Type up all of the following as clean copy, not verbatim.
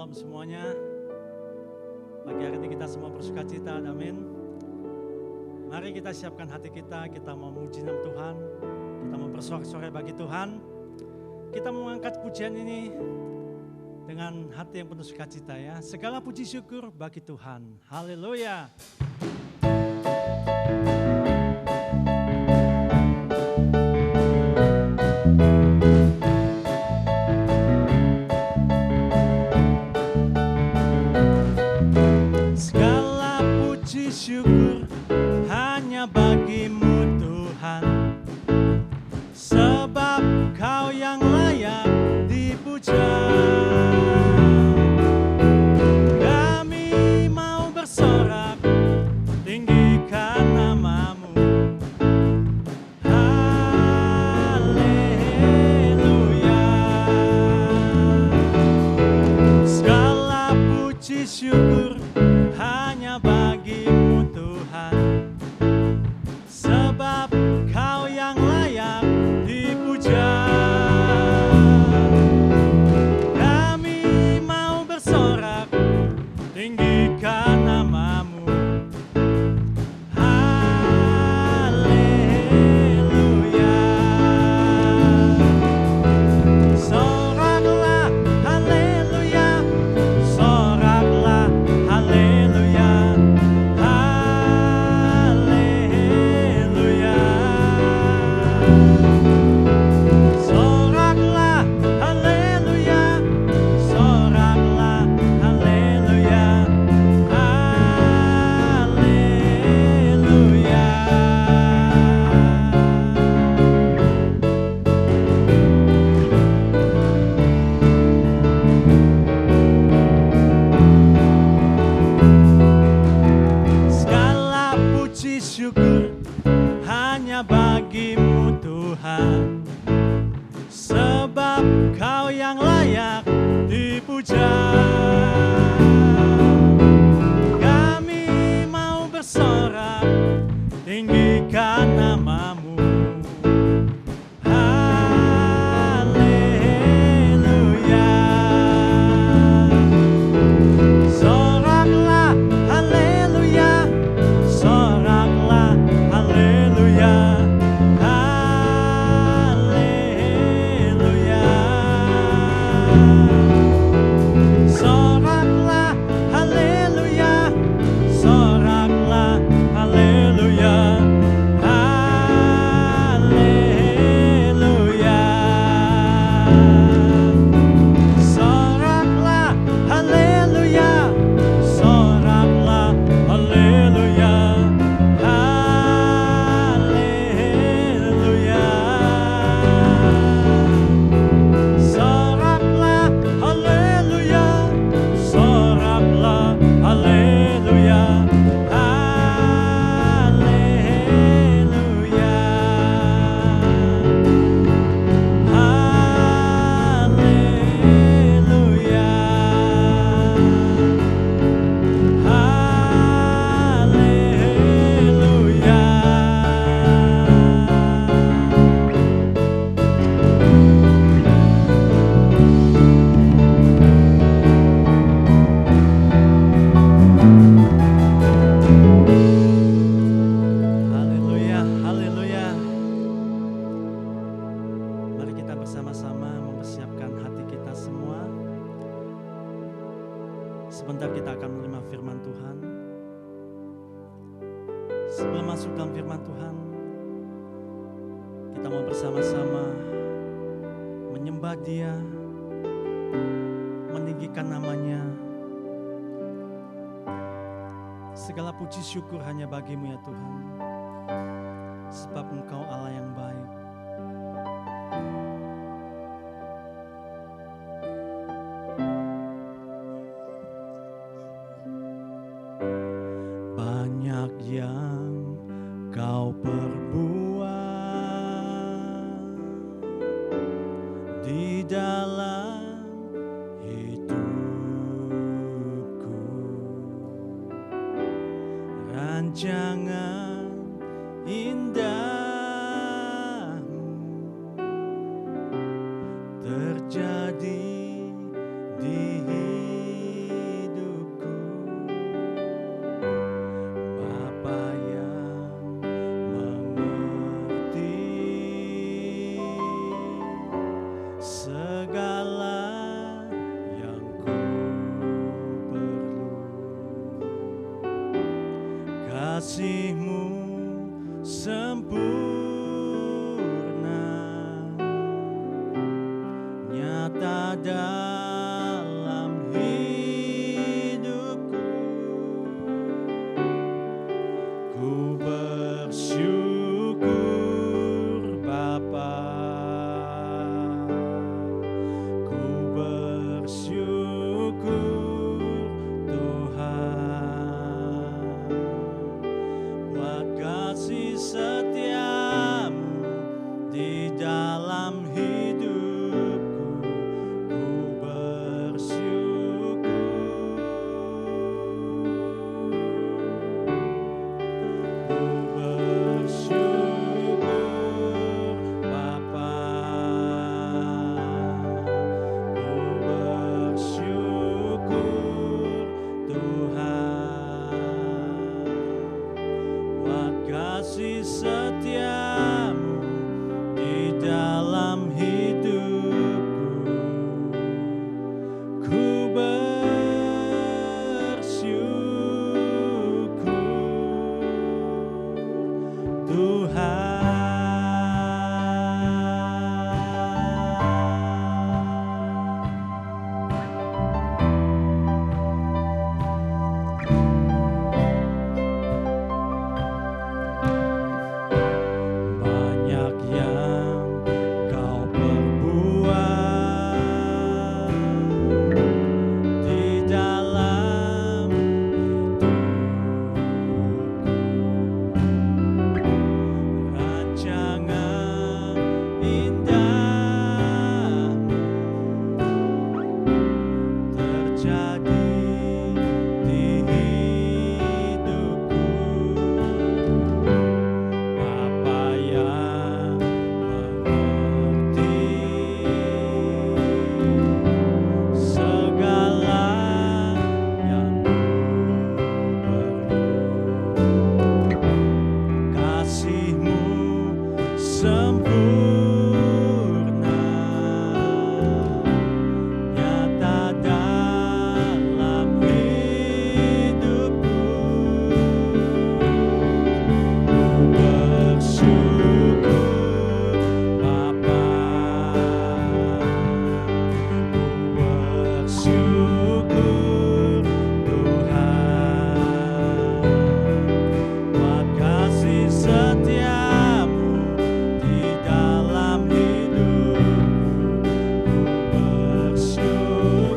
Shalom semuanya. Pagi hari ini kita semua bersukacita, amin. Mari kita siapkan hati kita mau memuji nama Tuhan, kita mau bersorak-sorai bagi Tuhan. Kita mau mengangkat pujian ini dengan hati yang penuh sukacita ya. Segala puji syukur bagi Tuhan. Haleluya. Syukur hanya bagimu Tuhan, sebab Kau yang layak dipuja. Kami mau bersorak, tinggikan namamu. Haleluya. Segala puji syukur hanya bagimu Tuhan, sebab Kau yang layak dipuja. Kami mau bersorak, tinggikan namamu. Haleluya. Soraklah, haleluya. Soraklah, haleluya. Haleluya. Soraklah, haleluya. Soraklah, haleluya. Haleluya. Segala puji syukur hanya bagimu Tuhan, sebab Kau yang layak dipuja. Kami mau bersorak, tinggikan namamu. Haleluya. Soraklah, haleluya. Soraklah, haleluya. Haleluya. Soraklah, haleluya. Soraklah, haleluya. Haleluya. Soraklah, haleluya. Soraklah, haleluya. Haleluya. Soraklah, haleluya. Soraklah, haleluya. Haleluya. Haleluya. Haleluya, haleluya. Mari kita bersama-sama mempersiapkan hati kita semua. Sebentar kita akan menerima firman Tuhan. Sebelum masuk dalam firman Tuhan, kita mau bersama-sama menyembah Dia, meninggikan namanya. Segala puji syukur hanya bagimu ya Tuhan, sebab Engkau Allah yang baik. Banyak yang Kau perbuat di dalam hidupku. Rancangan indahmu terjadi di kasih-Mu sempurna, nyata dalam hidupku. Ku bersyukur Bapa, ku bersyukur Tuhan, buat kasih setia-Mu di dalam hidupku. Ku bersyukur, ku bersyukur Bapa, ku bersyukur Tuhan, buat kasih setia-Mu di dalam hidupku. Ku bersyukur Tuhan. Banyak yang Kau perbuat di dalam hidupku. Rancangan indah-Mu terjadi di hidupku. Bapa yang mengerti segala yang ku perlu, kasih-Mu sempurna, nyata dalam hidupku. Ku bersyukur Bapa, ku bersyukur Tuhan, buat kasih setia-Mu di dalam hidupku. Ku bersyukur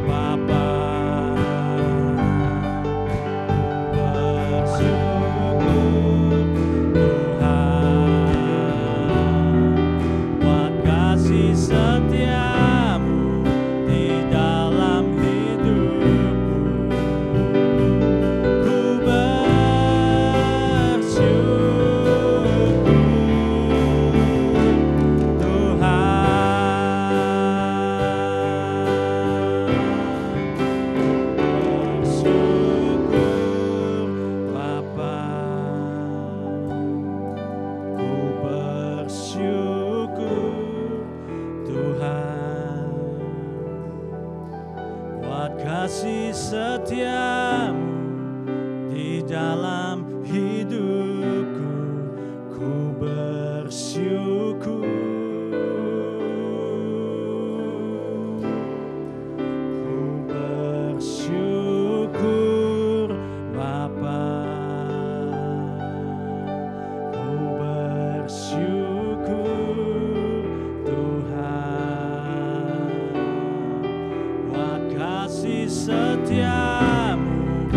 Bapa, ku bersyukur Tuhan, buat kasih setia-Mu di dalam hidupku. Ku bersyukur Tuhan, bersyukur Bapa, ku bersyukur Tuhan, buat kasih setia-Mu di dalam hidupku. Ku bersyukur, ku bersyukur Bapa, ku bersyukur Tuhan, buat kasih setia-Mu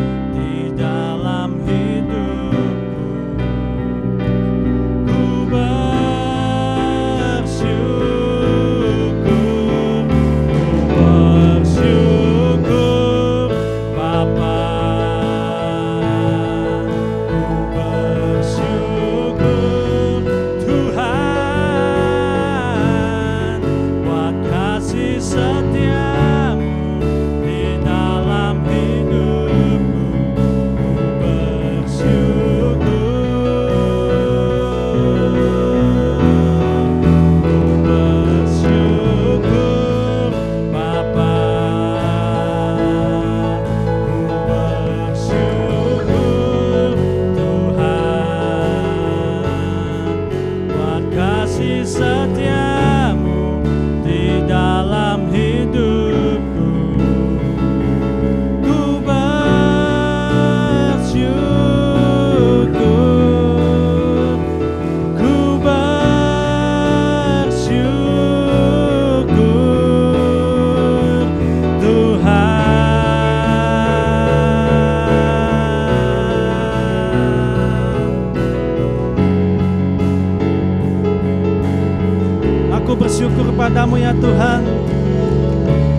kepadamu ya Tuhan,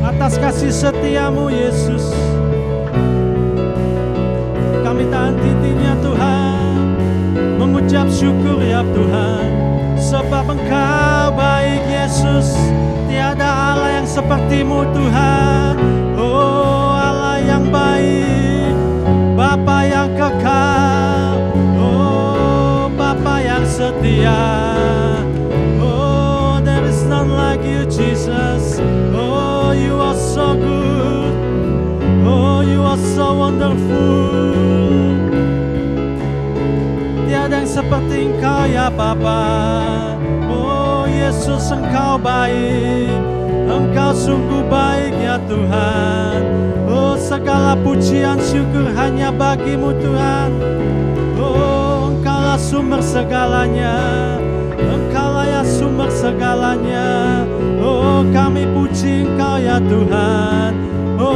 atas kasih setiamu Yesus. Kami tak henti-hentinya Tuhan mengucap syukur ya Tuhan, sebab Engkau baik Yesus. Tiada Allah yang sepertimu Tuhan. Oh Allah yang baik, Bapa yang kekal, oh Bapa yang setia. Oh there is none like you Jesus. Oh you are so good. Oh you are so wonderful. Tiada yang seperti Engkau ya Bapa. Oh Yesus Engkau baik, Engkau sungguh baik ya Tuhan. Oh segala pujian syukur hanya bagimu Tuhan. Oh Engkaulah sumber segalanya, Engkaulah ya sumber segalanya. Oh kami puji Engkau ya Tuhan. Oh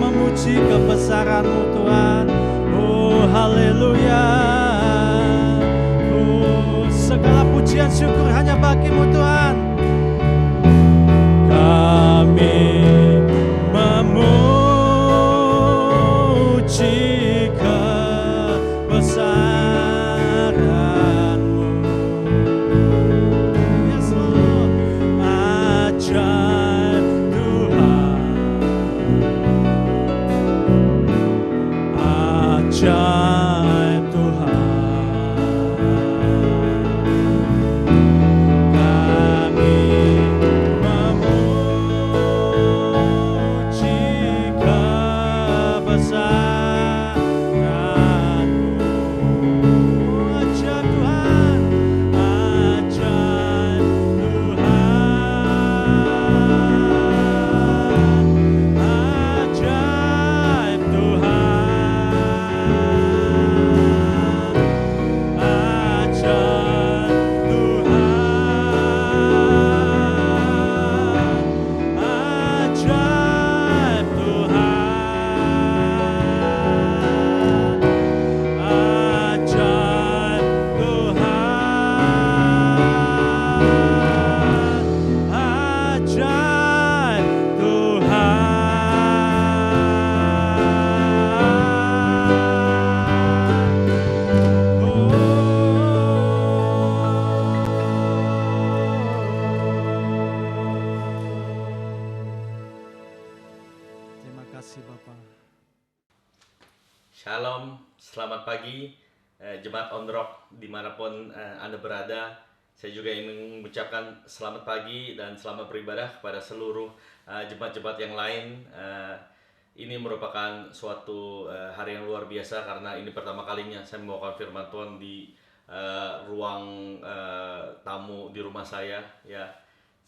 memuji kebesaran-Mu Tuhan. Oh haleluya. Oh segala pujian syukur hanya bagimu Tuhan. Kami memuji kebesaran-Mu. Yes Lord. Ajaib Tuhan, ajaib Tuhan. Shalom, selamat pagi Jemaat On Rock dimanapun Anda berada. Saya juga ingin mengucapkan selamat pagi dan selamat beribadah kepada seluruh jemaat-jemaat yang lain. Ini merupakan suatu hari yang luar biasa karena ini pertama kalinya saya membawakan firman Tuhan di ruang tamu di rumah saya. Ya,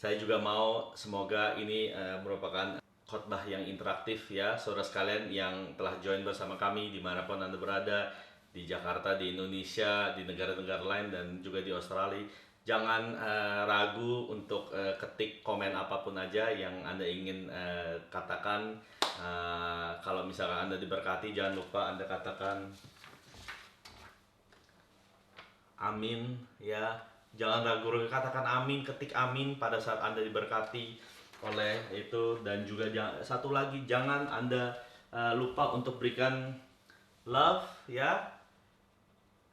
saya juga mau semoga ini merupakan khotbah yang interaktif ya, saudara sekalian yang telah join bersama kami dimanapun Anda berada, di Jakarta, di Indonesia, di negara-negara lain dan juga di Australia. Jangan ragu untuk ketik komen apapun aja yang Anda ingin katakan. Kalau misalkan Anda diberkati, jangan lupa Anda katakan amin ya. Jangan ragu-ragu katakan amin, ketik amin pada saat Anda diberkati oleh itu. Dan juga satu lagi, jangan Anda lupa untuk berikan love ya,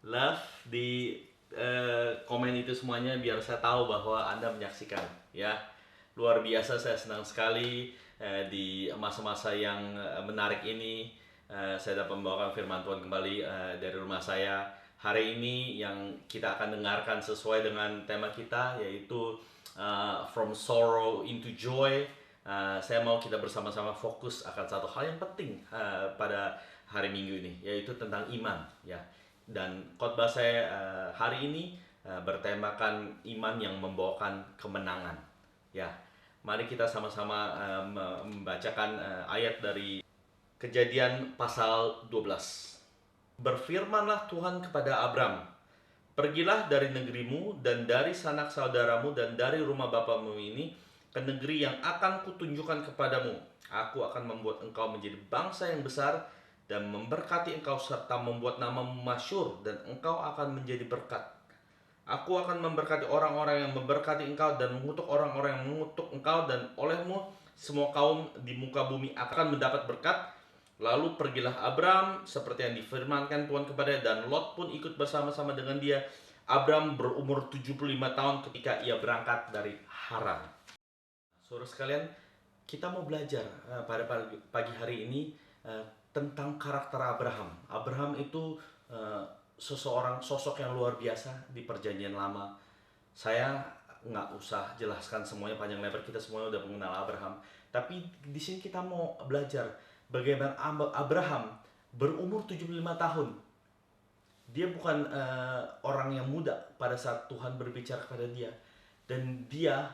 love di komen itu semuanya biar saya tahu bahwa Anda menyaksikan ya. Luar biasa, saya senang sekali di masa-masa yang menarik ini saya dapat membawakan firman Tuhan kembali dari rumah saya. Hari ini yang kita akan dengarkan sesuai dengan tema kita, yaitu From Sorrow into Joy. Saya mau kita bersama-sama fokus akan satu hal yang penting pada hari Minggu ini, yaitu tentang iman ya. Dan khotbah saya hari ini bertemakan iman yang membawakan kemenangan ya. Mari kita sama-sama membacakan ayat dari Kejadian pasal 12. Berfirmanlah Tuhan kepada Abram, pergilah dari negerimu dan dari sanak saudaramu dan dari rumah bapamu ini ke negeri yang akan kutunjukkan kepadamu. Aku akan membuat engkau menjadi bangsa yang besar dan memberkati engkau serta membuat namamu masyhur, dan engkau akan menjadi berkat. Aku akan memberkati orang-orang yang memberkati engkau dan mengutuk orang-orang yang mengutuk engkau, dan olehmu semua kaum di muka bumi akan mendapat berkat. Lalu pergilah Abram seperti yang difirmankan Tuhan kepadanya, dan Lot pun ikut bersama-sama dengan dia. Abram berumur 75 tahun ketika ia berangkat dari Haran. Saudara sekalian, kita mau belajar pada pagi hari ini tentang karakter Abraham. Abraham itu seseorang sosok yang luar biasa di Perjanjian Lama. Saya nggak usah jelaskan semuanya panjang lebar, kita semuanya udah mengenal Abraham. Tapi di sini kita mau belajar bagaimana Abraham berumur 75 tahun. Dia bukan orang yang muda pada saat Tuhan berbicara kepada dia, dan dia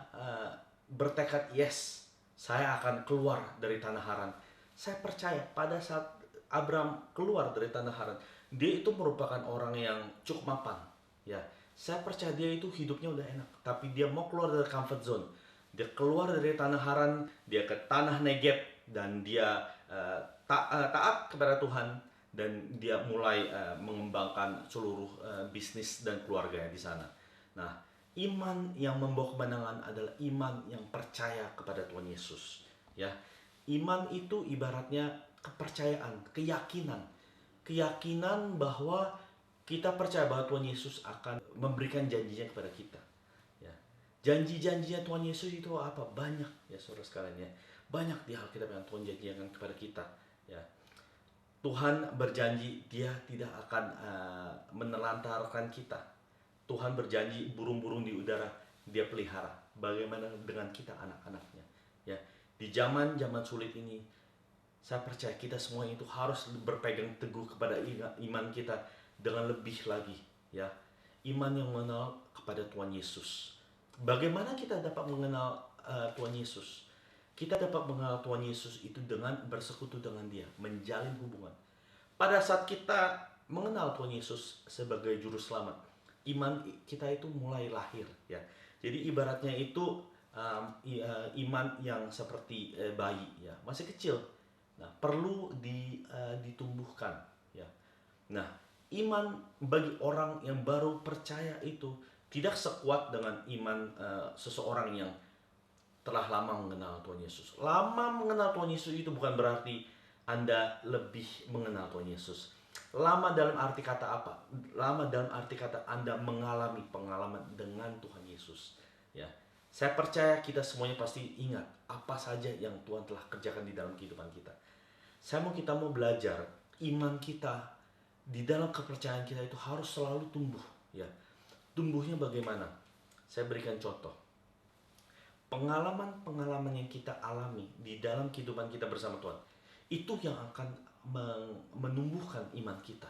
bertekad, yes, saya akan keluar dari tanah Haran. Saya percaya pada saat Abraham keluar dari tanah Haran, dia itu merupakan orang yang cukup mapan, ya. Saya percaya dia itu hidupnya udah enak, tapi dia mau keluar dari comfort zone. Dia keluar dari tanah Haran, dia ke tanah Negeb, dan dia taat kepada Tuhan, dan dia mulai mengembangkan seluruh bisnis dan keluarganya di sana. Nah, iman yang membawa kemenangan adalah iman yang percaya kepada Tuhan Yesus, ya. Iman itu ibaratnya kepercayaan, keyakinan bahwa kita percaya bahwa Tuhan Yesus akan memberikan janjinya kepada kita, ya. Janji-janjinya Tuhan Yesus itu apa? Banyak, ya saudara sekalian, ya. Banyak di Alkitab yang Tuhan janjikan kepada kita, ya. Tuhan berjanji dia tidak akan menelantarkan kita. Tuhan berjanji burung-burung di udara dia pelihara. Bagaimana dengan kita, anak-anaknya, ya. Di zaman sulit ini, saya percaya kita semua itu harus berpegang teguh kepada iman kita dengan lebih lagi, ya. Iman yang mengenal kepada Tuhan Yesus. Bagaimana kita dapat mengenal Tuhan Yesus? Kita dapat mengenal Tuhan Yesus itu dengan bersekutu dengan dia, menjalin hubungan. Pada saat kita mengenal Tuhan Yesus sebagai juru selamat, iman kita itu mulai lahir, ya. Jadi ibaratnya itu iman yang seperti bayi, ya, masih kecil. Nah, perlu ditumbuhkan, ya. Nah, iman bagi orang yang baru percaya itu tidak sekuat dengan iman seseorang yang telah lama mengenal Tuhan Yesus. Lama mengenal Tuhan Yesus itu bukan berarti Anda lebih mengenal Tuhan Yesus. Lama dalam arti kata apa? Lama dalam arti kata Anda mengalami pengalaman dengan Tuhan Yesus, ya. Saya percaya kita semuanya pasti ingat apa saja yang Tuhan telah kerjakan di dalam kehidupan kita. Kita mau belajar iman kita di dalam kepercayaan kita itu harus selalu tumbuh, ya. Tumbuhnya bagaimana? Saya berikan contoh. Pengalaman-pengalaman yang kita alami di dalam kehidupan kita bersama Tuhan, itu yang akan menumbuhkan iman kita,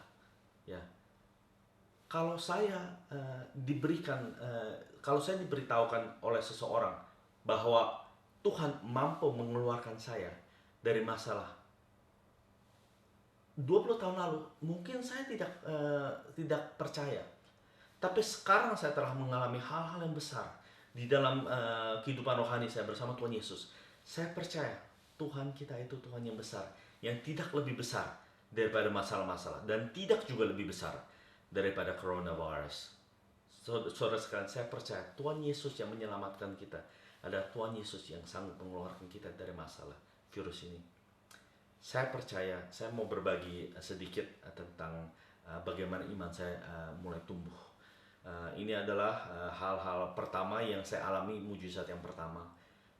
ya. Kalau saya diberitahukan oleh seseorang bahwa Tuhan mampu mengeluarkan saya dari masalah 20 tahun lalu, mungkin saya tidak percaya. Tapi sekarang saya telah mengalami hal-hal yang besar di dalam kehidupan rohani saya bersama Tuhan Yesus. Saya percaya Tuhan kita itu Tuhan yang besar, yang tidak lebih besar daripada masalah-masalah, dan tidak juga lebih besar daripada coronavirus. Saudara sekalian, saya percaya Tuhan Yesus yang menyelamatkan kita adalah Tuhan Yesus yang sanggup mengeluarkan kita dari masalah virus ini. Saya percaya, saya mau berbagi sedikit tentang bagaimana iman saya mulai tumbuh. Ini adalah hal-hal pertama yang saya alami, mujizat yang pertama.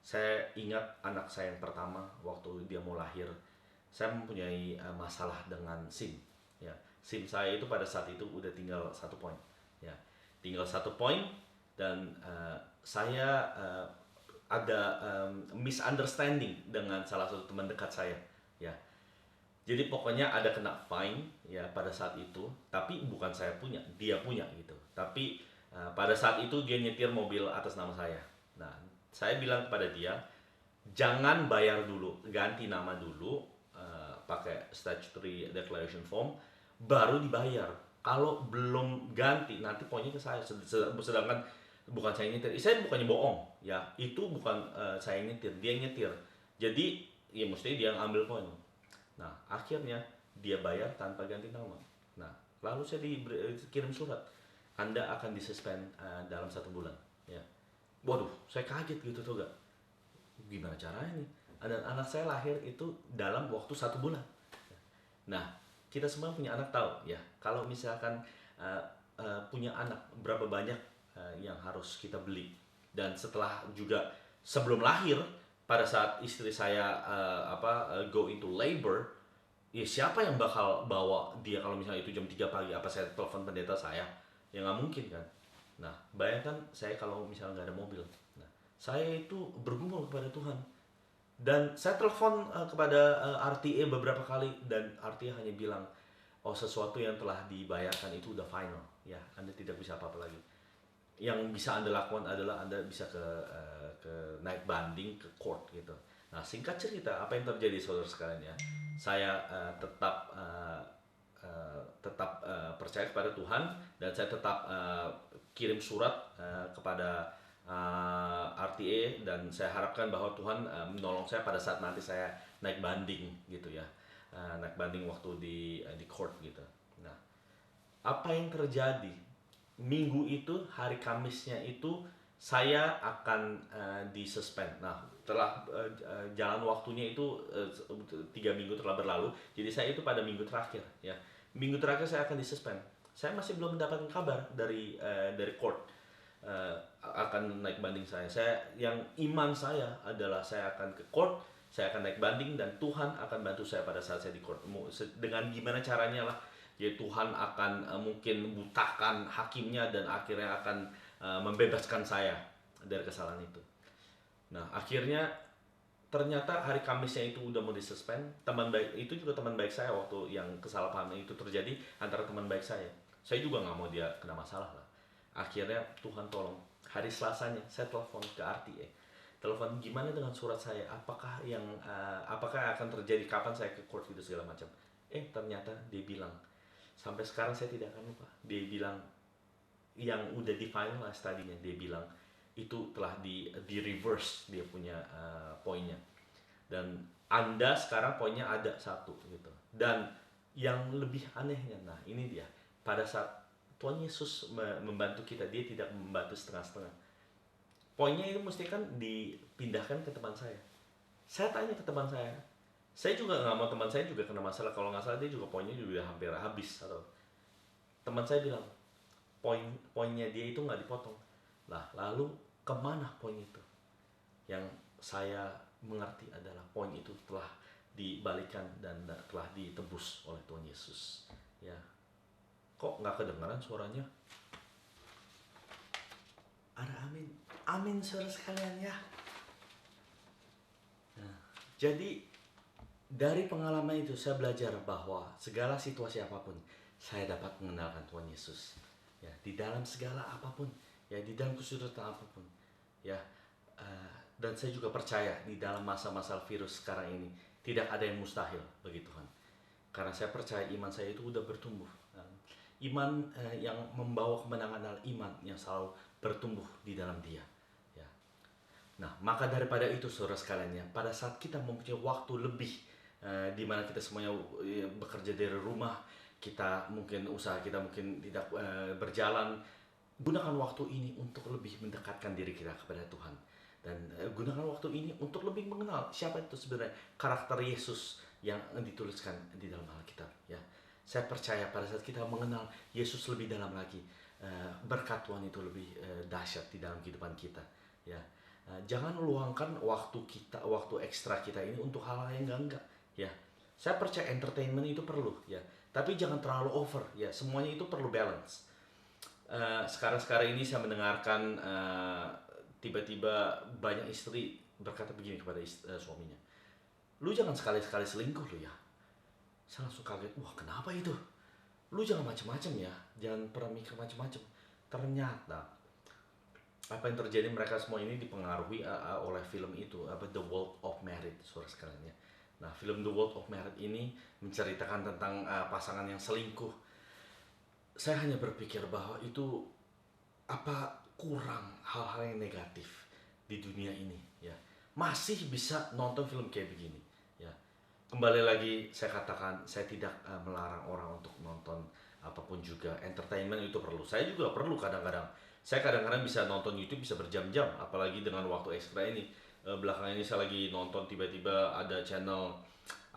Saya ingat anak saya yang pertama waktu dia mau lahir. Saya mempunyai masalah dengan SIM, ya. SIM saya itu pada saat itu udah tinggal 1 poin, ya. Tinggal 1 poin, dan saya ada misunderstanding dengan salah satu teman dekat saya, ya. Jadi pokoknya ada kena fine, ya, pada saat itu, tapi bukan saya punya, dia punya gitu. Tapi pada saat itu dia nyetir mobil atas nama saya. Nah, saya bilang kepada dia, jangan bayar dulu, ganti nama dulu, pakai statutory declaration form, baru dibayar. Kalau belum ganti, nanti poinnya ke saya. Sedangkan bukan saya nyetir, saya bukannya bohong, ya, itu bukan saya nyetir, dia nyetir. Jadi ya mesti dia ngambil poin. Nah, akhirnya dia bayar tanpa ganti nama. Nah, lalu saya kirim surat. Anda akan disuspend dalam 1 bulan. Ya. Waduh, saya kaget gitu tuh gak. Gimana caranya nih? Dan anak saya lahir itu dalam waktu 1 bulan. Nah, kita semua punya anak tahu ya. Kalau misalkan uh, punya anak, berapa banyak yang harus kita beli. Dan setelah juga sebelum lahir, pada saat istri saya go into labor, ya siapa yang bakal bawa dia kalau misalnya itu jam 3 pagi? Apa saya telepon pendeta saya? Ya nggak mungkin kan. Nah, bayangkan saya kalau misalnya nggak ada mobil. Nah, saya itu bergumul kepada Tuhan. Dan saya telepon kepada RTA beberapa kali, dan RTA hanya bilang, oh, sesuatu yang telah dibayarkan itu udah final. Ya, Anda tidak bisa apa-apa lagi. Yang bisa Anda lakukan adalah Anda bisa ke naik banding ke court gitu. Nah, singkat cerita, apa yang terjadi saudara sekalian ya? Saya tetap percaya kepada Tuhan, dan saya tetap kirim surat kepada RTA, dan saya harapkan bahwa Tuhan menolong saya pada saat nanti saya naik banding gitu ya. Naik banding waktu di court gitu. Nah, apa yang terjadi? Minggu itu, hari Kamisnya itu saya akan disuspend. Nah, telah jalan waktunya itu 3 minggu telah berlalu. Jadi saya itu pada minggu terakhir ya. Minggu terakhir saya akan disuspend. Saya masih belum mendapatkan kabar dari court akan naik banding saya. Yang iman saya adalah saya akan ke court, saya akan naik banding, dan Tuhan akan bantu saya pada saat saya di court. Dengan gimana caranya lah, ya Tuhan akan mungkin butakan hakimnya dan akhirnya akan membebaskan saya dari kesalahan itu. Nah, akhirnya ternyata hari Kamisnya itu udah mau disuspend. Teman baik itu juga teman baik saya waktu yang kesalahpahaman itu terjadi antara teman baik saya. Saya juga nggak mau dia kena masalah lah. Akhirnya Tuhan tolong. Hari Selasanya saya telepon ke RTA. Telepon, gimana dengan surat saya? Apakah akan terjadi, kapan saya ke court gitu segala macam. Ternyata dia bilang, sampai sekarang saya tidak akan lupa. Dia bilang yang udah di finalize tadinya, dia bilang itu telah di reverse dia punya poinnya, dan Anda sekarang poinnya ada 1 gitu. Dan yang lebih anehnya, nah ini dia, pada saat Tuhan Yesus membantu kita, dia tidak membantu setengah-setengah. Poinnya itu mesti kan dipindahkan ke teman saya. Saya tanya ke teman saya juga nggak mau teman saya juga kena masalah. Kalau nggak salah dia juga poinnya juga hampir habis. Atau teman saya bilang poinnya dia itu nggak dipotong. Nah, lalu kemana poin itu? Yang saya mengerti adalah poin itu telah dibalikan dan telah ditebus oleh Tuhan Yesus. Ya, kok nggak kedengaran suaranya? Ada amin, amin saudara sekalian ya. Nah, jadi dari pengalaman itu saya belajar bahwa segala situasi apapun saya dapat mengenalkan Tuhan Yesus. Ya, di dalam segala apapun, ya di dalam kesulitan apapun, ya. Dan saya juga percaya di dalam masa-masa virus sekarang ini tidak ada yang mustahil bagi Tuhan. Karena saya percaya iman saya itu udah bertumbuh. Iman yang membawa kemenangan adalah iman yang selalu bertumbuh di dalam Dia. Ya. Nah, maka daripada itu saudara sekalian ya, pada saat kita mempunyai waktu lebih, di mana kita semuanya bekerja dari rumah, kita mungkin usaha kita mungkin tidak berjalan, gunakan waktu ini untuk lebih mendekatkan diri kita kepada Tuhan. Dan gunakan waktu ini untuk lebih mengenal siapa itu sebenarnya karakter Yesus yang dituliskan di dalam Alkitab. Ya, saya percaya pada saat kita mengenal Yesus lebih dalam lagi, berkat Tuhan itu lebih dahsyat di dalam kehidupan kita. Ya, jangan luangkan waktu ekstra kita ini untuk hal-hal yang enggak. Ya, saya percaya entertainment itu perlu. Ya, tapi jangan terlalu over. Ya, semuanya itu perlu balance. Sekarang ini saya mendengarkan tiba-tiba banyak istri berkata begini kepada suaminya, lu jangan sekali-sekali selingkuh lu ya. Saya langsung kaget, wah kenapa itu? Lu jangan macam-macam ya, jangan pernah mikir macam-macam. Ternyata apa yang terjadi, mereka semua ini dipengaruhi oleh film itu, The World of Merit, saudara sekalian ya. Nah, film The World of Merit ini menceritakan tentang pasangan yang selingkuh. Saya hanya berpikir bahwa itu apa kurang hal-hal yang negatif di dunia ini ya, masih bisa nonton film kayak begini ya. Kembali lagi saya katakan, saya tidak melarang orang untuk nonton apapun juga entertainment itu perlu. Saya juga perlu kadang-kadang. Saya kadang-kadang bisa nonton YouTube bisa berjam-jam, apalagi dengan waktu ekstra ini. Belakangan ini saya lagi nonton tiba-tiba ada channel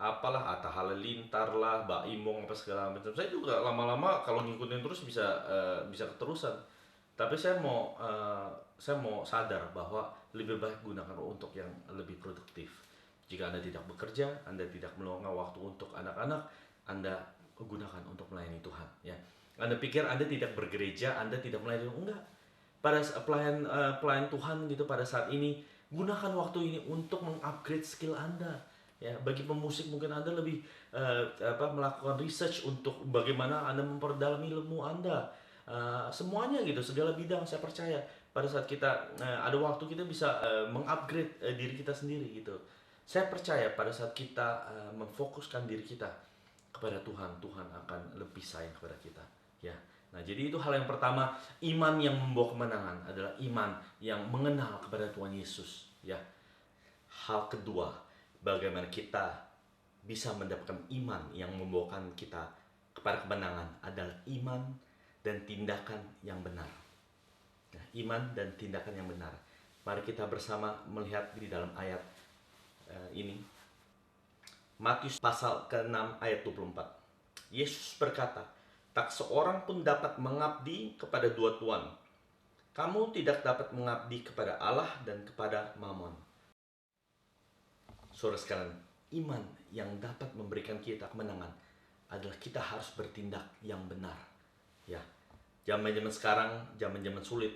apalah Atta Halilintar lah, Mbak Imong apa segala macam. Saya juga lama-lama kalau ngikutin terus bisa keterusan. Tapi saya mau sadar bahwa lebih baik gunakan untuk yang lebih produktif. Jika Anda tidak bekerja, Anda tidak meluangkan waktu untuk anak-anak, Anda gunakan untuk melayani Tuhan. Ya, Anda pikir Anda tidak bergereja, Anda tidak melayani Tuhan? Enggak. Pada pelayan Tuhan gitu pada saat ini, gunakan waktu ini untuk mengupgrade skill Anda. Ya, bagi pemusik mungkin Anda lebih melakukan research untuk bagaimana Anda memperdalam ilmu Anda. Semuanya gitu, segala bidang saya percaya pada saat kita ada waktu kita bisa mengupgrade diri kita sendiri gitu. Saya percaya pada saat kita memfokuskan diri kita kepada Tuhan, Tuhan akan lebih sayang kepada kita. Ya. Nah, jadi itu hal yang pertama, iman yang membawa kemenangan adalah iman yang mengenal kepada Tuhan Yesus. Ya. Hal kedua, bagaimana kita bisa mendapatkan iman yang membawakan kita kepada kemenangan adalah iman dan tindakan yang benar. Nah, iman dan tindakan yang benar. Mari kita bersama melihat di dalam ayat ini. Matius pasal ke-6 ayat 24. Yesus berkata, "Tak seorang pun dapat mengabdi kepada dua tuan. Kamu tidak dapat mengabdi kepada Allah dan kepada Mammon." Saudara sekalian, iman yang dapat memberikan kita kemenangan adalah kita harus bertindak yang benar. Ya, zaman-zaman sekarang, zaman-zaman sulit,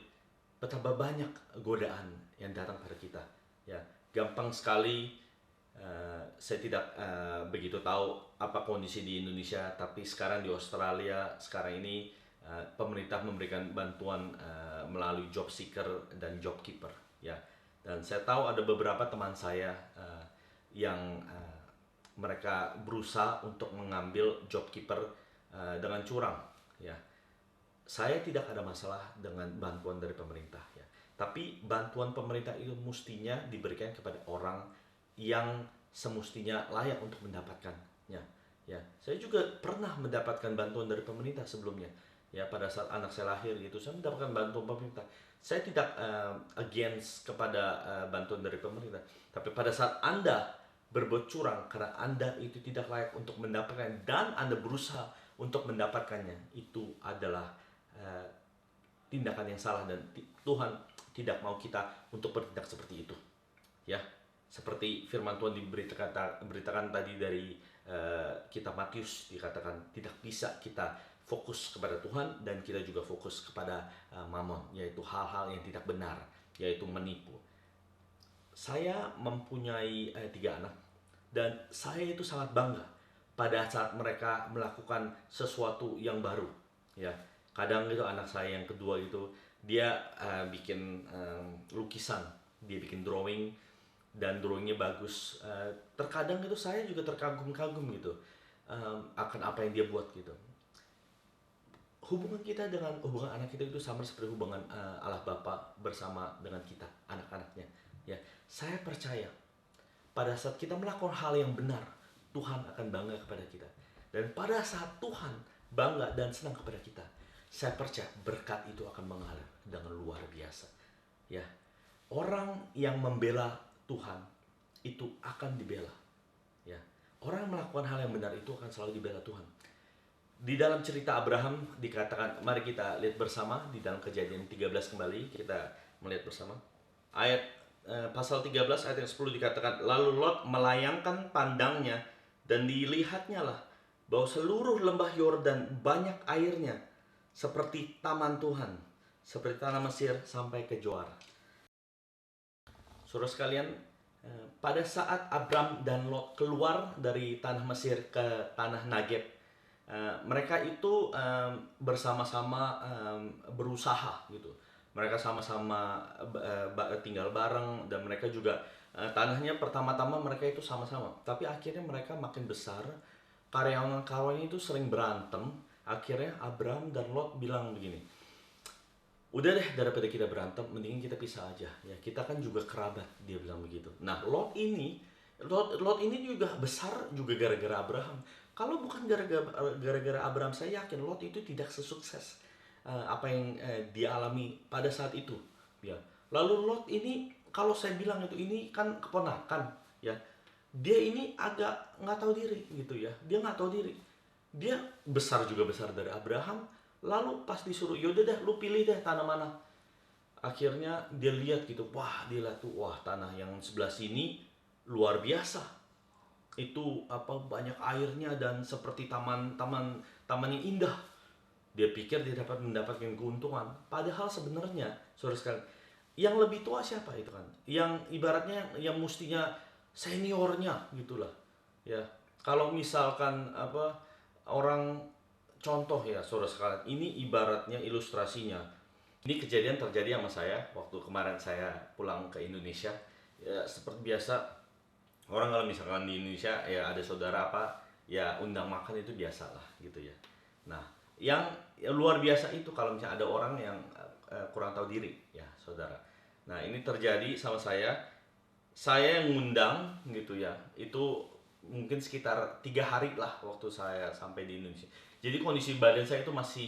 betapa banyak godaan yang datang pada kita. Ya, gampang sekali. Saya tidak begitu tahu apa kondisi di Indonesia, tapi sekarang di Australia sekarang ini pemerintah memberikan bantuan melalui job seeker dan job keeper. Ya, dan saya tahu ada beberapa teman saya yang mereka berusaha untuk mengambil job keeper dengan curang. Ya, saya tidak ada masalah dengan bantuan dari pemerintah. Ya, tapi bantuan pemerintah itu mestinya diberikan kepada orang yang semestinya layak untuk mendapatkannya. Ya, saya juga pernah mendapatkan bantuan dari pemerintah sebelumnya. Ya, pada saat anak saya lahir gitu, saya mendapatkan bantuan pemerintah. Saya tidak against kepada bantuan dari pemerintah. Tapi pada saat Anda berbuat curang karena Anda itu tidak layak untuk mendapatkan dan Anda berusaha untuk mendapatkannya, itu adalah tindakan yang salah dan Tuhan tidak mau kita untuk bertindak seperti itu. Ya. Seperti firman Tuhan diberitakan tadi dari kitab Matius, dikatakan tidak bisa kita fokus kepada Tuhan dan kita juga fokus kepada Mammon, yaitu hal-hal yang tidak benar, yaitu menipu. Saya mempunyai 3 anak dan saya itu sangat bangga pada saat mereka melakukan sesuatu yang baru. Ya, kadang itu anak saya yang kedua itu dia bikin lukisan, dia bikin drawing. Dan drawingnya bagus. Terkadang itu saya juga terkagum-kagum gitu akan apa yang dia buat gitu. Hubungan kita dengan hubungan anak kita itu sama seperti hubungan Allah Bapa bersama dengan kita, anak-anaknya. Ya, saya percaya pada saat kita melakukan hal yang benar, Tuhan akan bangga kepada kita. Dan pada saat Tuhan bangga dan senang kepada kita, saya percaya berkat itu akan mengalir dengan luar biasa. Ya, orang yang membela Tuhan itu akan dibela. Ya, orang melakukan hal yang benar itu akan selalu dibela Tuhan. Di dalam cerita Abraham dikatakan, mari kita lihat bersama di dalam Kejadian 13 kembali kita melihat bersama. Ayat pasal 13 ayat yang 10 dikatakan, lalu Lot melayangkan pandangnya dan dilihatnya lah bahwa seluruh lembah Yordan banyak airnya seperti taman Tuhan, seperti tanah Mesir sampai ke Zoar. Saudara sekalian, pada saat Abram dan Lot keluar dari tanah Mesir ke tanah Negeb, mereka itu bersama-sama berusaha gitu. Mereka sama-sama tinggal bareng dan mereka juga tanahnya pertama-tama mereka itu sama-sama. Tapi akhirnya mereka makin besar, karyawan-karyawannya itu sering berantem. Akhirnya Abram dan Lot bilang begini, udah deh, daripada kita berantem, mendingan kita pisah aja. Ya, kita kan juga kerabat, dia bilang begitu. Nah, Lot ini Lot ini juga besar juga gara-gara Abraham. Kalau bukan gara-gara Abraham, saya yakin Lot itu tidak sesukses apa yang dia alami pada saat itu. Ya. Lalu Lot ini, kalau saya bilang itu, ini kan keponakan, ya. Dia ini agak nggak tahu diri gitu ya. Dia nggak tahu diri. Dia besar juga besar dari Abraham. Lalu pas disuruh, yaudah deh, lu pilih deh tanah mana. Akhirnya dia lihat gitu, wah dia lihat tuh, wah tanah yang sebelah sini luar biasa. Itu apa, banyak airnya dan seperti taman yang indah. Dia pikir dia dapat mendapatkan keuntungan. Padahal sebenarnya, saudara sekalian, yang lebih tua siapa itu kan? Yang ibaratnya yang mestinya seniornya gitulah. Ya, kalau misalkan apa, orang, contoh ya saudara sekalian, ini ibaratnya ilustrasinya. Ini kejadian terjadi sama saya waktu kemarin saya pulang ke Indonesia. Ya, seperti biasa, orang kalau misalkan di Indonesia ya ada saudara apa, ya undang makan itu biasa lah gitu ya. Nah, yang luar biasa itu kalau misalnya ada orang yang kurang tahu diri ya saudara. Nah, ini terjadi sama saya yang ngundang gitu ya. Itu mungkin sekitar 3 hari lah waktu saya sampai di Indonesia. Jadi kondisi badan saya itu masih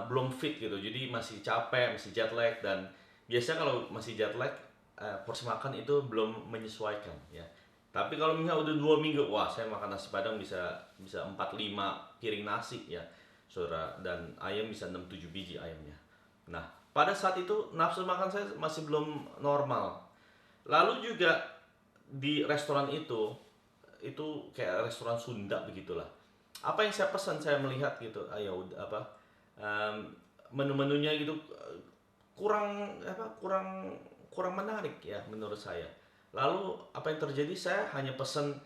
belum fit gitu, jadi masih capek, masih jet lag. Dan biasanya kalau masih jet lag, porsi makan itu belum menyesuaikan ya. Tapi kalau misalnya udah 2 minggu, wah saya makan nasi padang bisa 4-5 piring nasi ya saudara, dan ayam bisa 6-7 biji ayamnya. Nah, pada saat itu nafsu makan saya masih belum normal. Lalu juga di restoran itu kayak restoran Sunda begitulah. Apa yang saya pesan, saya melihat gitu, ayo apa, menu-menunya gitu kurang menarik ya menurut saya. Lalu apa yang terjadi, saya hanya pesan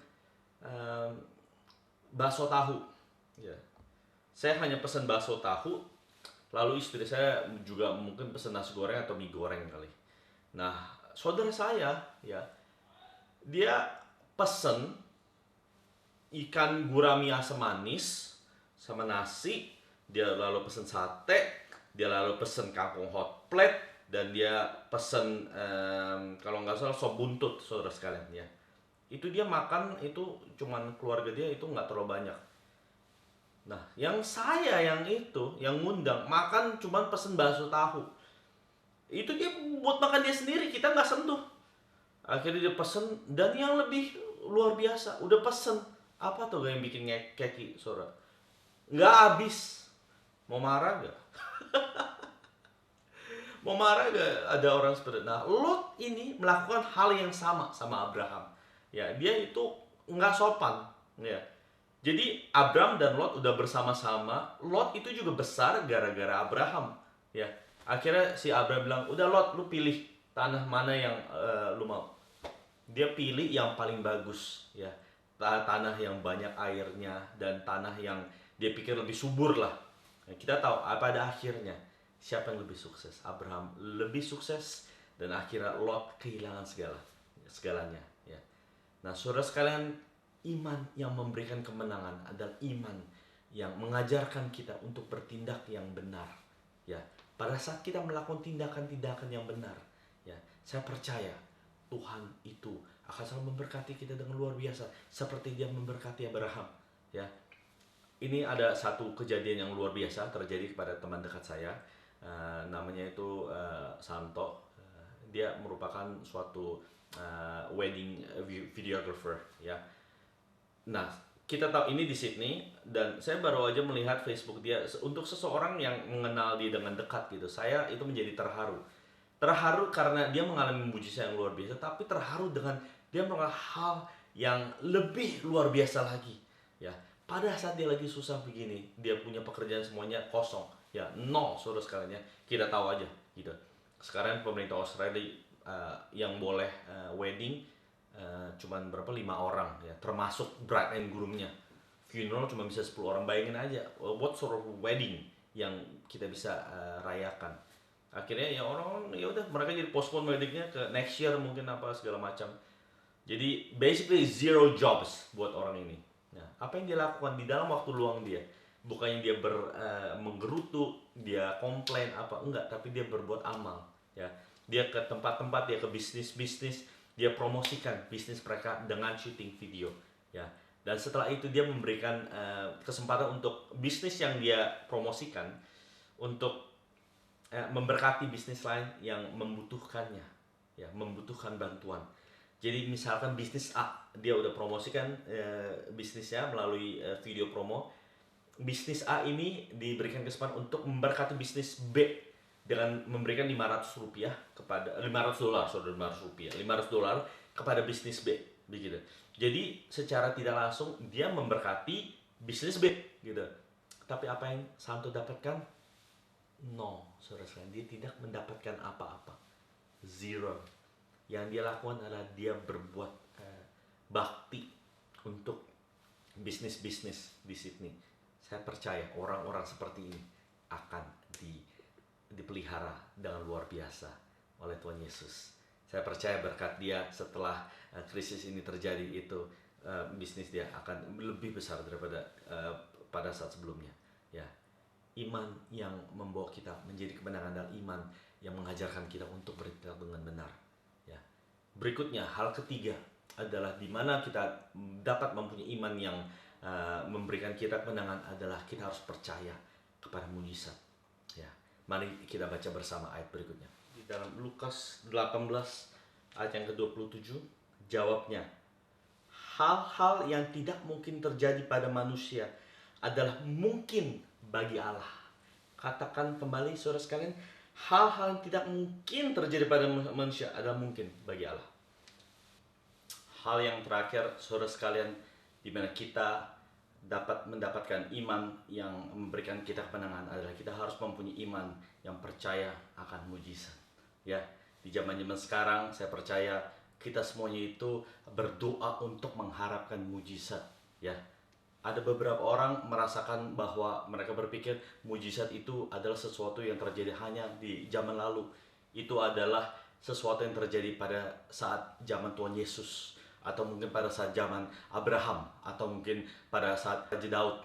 bakso tahu ya. Saya hanya pesan bakso tahu, lalu istri saya juga mungkin pesan nasi goreng atau mie goreng kali. Nah, saudara saya ya, dia pesen ikan gurami asam manis sama nasi, dia lalu pesen sate, dia lalu pesen kangkung hot plate, dan dia pesen kalau nggak salah sop buntut saudara sekalian ya. Itu dia makan itu cuman keluarga dia itu nggak terlalu banyak. Nah, yang saya yang ngundang makan cuman pesen bakso tahu. Itu dia buat makan dia sendiri, kita nggak sentuh. Akhirnya dia pesen, dan yang lebih luar biasa, udah pesen apa tuh yang bikin keki saudara? Nggak habis. Mau marah gak? Mau marah gak ada orang seperti itu? Nah, Lot ini melakukan hal yang sama Abraham. Ya, dia itu nggak sopan. Ya. Jadi Abraham dan Lot udah bersama-sama. Lot itu juga besar gara-gara Abraham. Ya. Akhirnya si Abraham bilang, udah Lot, lu pilih tanah mana yang lu mau. Dia pilih yang paling bagus. Ya. Tanah yang banyak airnya dan tanah yang dia pikir lebih subur lah. Nah, kita tahu pada akhirnya siapa yang lebih sukses? Abraham lebih sukses, dan akhirnya Lot kehilangan segalanya ya. Nah, saudara sekalian, iman yang memberikan kemenangan adalah iman yang mengajarkan kita untuk bertindak yang benar ya. Pada saat kita melakukan tindakan-tindakan yang benar ya, saya percaya Tuhan itu akan selalu memberkati kita dengan luar biasa seperti dia memberkati Abraham ya. Ini ada satu kejadian yang luar biasa terjadi kepada teman dekat saya, namanya itu Santo. Dia merupakan suatu wedding videographer ya. Nah, kita tahu ini di Sydney, dan saya baru aja melihat Facebook dia. Untuk seseorang yang mengenal dia dengan dekat gitu, saya itu menjadi terharu karena dia mengalami mujizat yang luar biasa, tapi terharu dengan dia melakukan hal yang lebih luar biasa lagi ya. Pada saat dia lagi susah begini, dia punya pekerjaan semuanya kosong ya, nol saudara sekalian ya. Kita tahu aja gitu. Sekarang pemerintah Australia yang boleh wedding cuman berapa, 5 orang ya, termasuk bride and groomnya. Funeral cuma bisa 10 orang. Bayangin aja what sort of wedding yang kita bisa rayakan. Akhirnya ya orang ya udah, mereka jadi postpone weddingnya ke next year mungkin, apa segala macam. Jadi basically zero jobs buat orang ini. Nah, apa yang dia lakukan di dalam waktu luang dia? Bukannya dia menggerutu, dia komplain apa enggak, tapi dia berbuat amal ya. Dia ke tempat-tempat, dia ke bisnis-bisnis, dia promosikan bisnis mereka dengan syuting video, ya. Dan setelah itu dia memberikan kesempatan untuk bisnis yang dia promosikan untuk memberkati bisnis lain yang membutuhkannya, ya, membutuhkan bantuan. Jadi misalkan bisnis A, dia udah promosikan bisnisnya melalui video promo. Bisnis A ini diberikan kesempatan untuk memberkati bisnis B dengan memberikan 500 rupiah kepada 500 dolar, sorry, 500 rupiah, 500 dolar kepada bisnis B, begitu. Jadi secara tidak langsung dia memberkati bisnis B, gitu. Tapi apa yang Santo dapatkan? No, saudara sekalian, dia tidak mendapatkan apa-apa. Zero. Yang dia lakukan adalah dia berbuat bakti untuk bisnis-bisnis di Sydney. Saya percaya orang-orang seperti ini akan dipelihara dengan luar biasa oleh Tuhan Yesus. Saya percaya berkat dia setelah krisis ini terjadi itu bisnis dia akan lebih besar daripada pada saat sebelumnya. Ya, iman yang membawa kita menjadi kemenangan dan iman yang mengajarkan kita untuk bertindak dengan benar. Ya. Berikutnya, hal ketiga adalah di mana kita dapat mempunyai iman yang memberikan kita kemenangan adalah kita harus percaya kepada mujizat. Ya. Mari kita baca bersama ayat berikutnya. Di dalam Lukas 18 ayat yang ke-27, jawabnya, hal-hal yang tidak mungkin terjadi pada manusia adalah mungkin bagi Allah. Katakan kembali saudara sekalian, hal-hal yang tidak mungkin terjadi pada manusia adalah mungkin bagi Allah. Hal yang terakhir saudara sekalian, di mana kita dapat mendapatkan iman yang memberikan kita kemenangan adalah kita harus mempunyai iman yang percaya akan mujizat. Ya, di zaman-zaman sekarang saya percaya kita semuanya itu berdoa untuk mengharapkan mujizat. Ya, ada beberapa orang merasakan bahwa mereka berpikir mujizat itu adalah sesuatu yang terjadi hanya di zaman lalu. Itu adalah sesuatu yang terjadi pada saat zaman Tuhan Yesus, atau mungkin pada saat zaman Abraham, atau mungkin pada saat Raja Daud,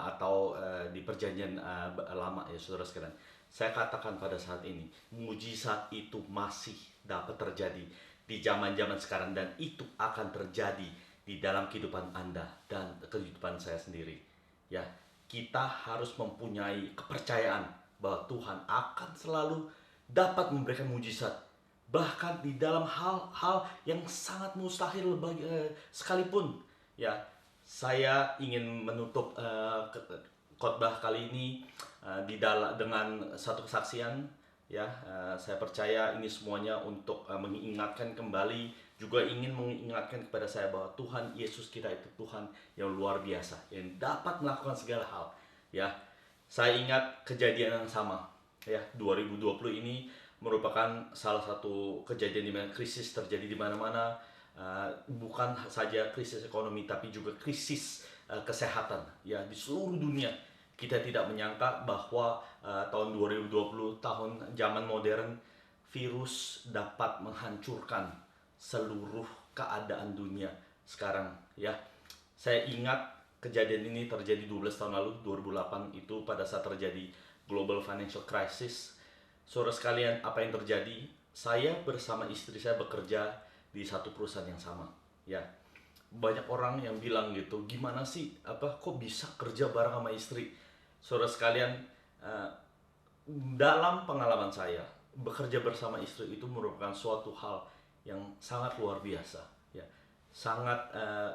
atau di perjanjian lama, ya saudara sekalian. Saya katakan pada saat ini, mujizat itu masih dapat terjadi di zaman-zaman sekarang, dan itu akan terjadi di dalam kehidupan Anda dan kehidupan saya sendiri. Ya, kita harus mempunyai kepercayaan bahwa Tuhan akan selalu dapat memberikan mujizat, bahkan di dalam hal-hal yang sangat mustahil sekalipun. Ya, saya ingin menutup khotbah kali ini dengan satu kesaksian. Ya, saya percaya ini semuanya untuk mengingatkan kembali, juga ingin mengingatkan kepada saya bahwa Tuhan Yesus kita itu Tuhan yang luar biasa, yang dapat melakukan segala hal. Ya, saya ingat kejadian yang sama. Ya, 2020 ini merupakan salah satu kejadian di mana krisis terjadi di mana-mana. Bukan saja krisis ekonomi, tapi juga krisis kesehatan. Ya, di seluruh dunia. Kita tidak menyangka bahwa tahun 2020, tahun zaman modern, virus dapat menghancurkan seluruh keadaan dunia sekarang. Ya, saya ingat kejadian ini terjadi 12 tahun lalu, 2008 itu pada saat terjadi global financial crisis. Saudara sekalian, apa yang terjadi? Saya bersama istri saya bekerja di satu perusahaan yang sama. Ya, banyak orang yang bilang gitu, gimana sih, kok bisa kerja bareng sama istri? Saudara sekalian, dalam pengalaman saya, bekerja bersama istri itu merupakan suatu hal yang sangat luar biasa, ya, sangat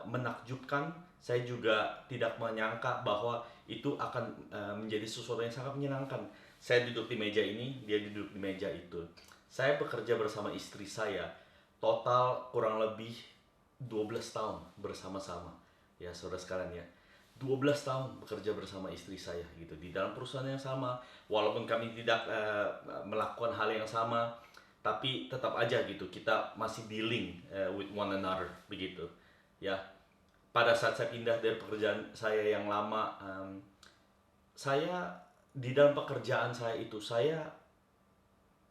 menakjubkan. Saya juga tidak menyangka bahwa itu akan menjadi sesuatu yang sangat menyenangkan. Saya duduk di meja ini, dia duduk di meja itu. Saya bekerja bersama istri saya, total kurang lebih 12 tahun bersama-sama. Ya, saudara sekalian, ya. 12 tahun bekerja bersama istri saya gitu di dalam perusahaan yang sama, walaupun kami tidak melakukan hal yang sama, tapi tetap aja gitu kita masih dealing with one another begitu. Ya, pada saat saya pindah dari pekerjaan saya yang lama, saya di dalam pekerjaan saya itu saya